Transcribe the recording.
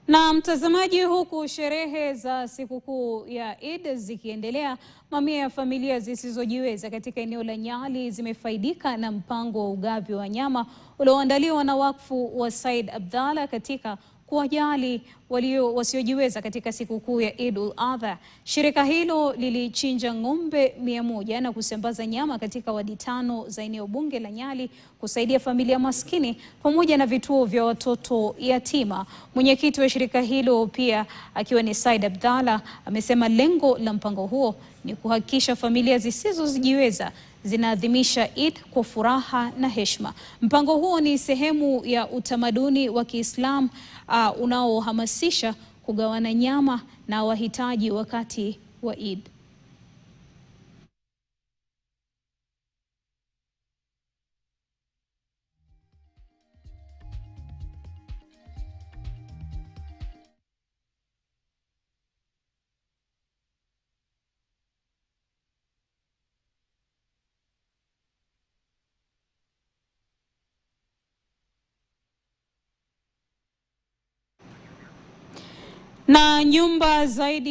Na mtazamaji, huku sherehe za sikukuu ya Eid zikiendelea, mamia ya familia zisizojiweza katika eneo la Nyali zimefaidika na mpango wa ugavi wa nyama ulioandaliwa na wakfu wa Said Abdallah katika kuwajali wasiojiweza katika sikukuu ya Eid-ul-Adha. Shirika hilo lilichinja ng'ombe 100 na kusambaza nyama katika wadi 5 za eneo bunge la Nyali kusaidia familia maskini pamoja na vituo vya watoto yatima. Mwenyekiti wa shirika hilo pia akiwa ni Said Abdallah amesema lengo la mpango huo ni kuhakikisha familia zisizojiweza zinaadhimisha Eid kwa furaha na heshima. Mpango huo ni sehemu ya utamaduni wa Kiislamu unaohamasisha kugawana nyama na wahitaji wakati wa Eid. Na nyumba zaidi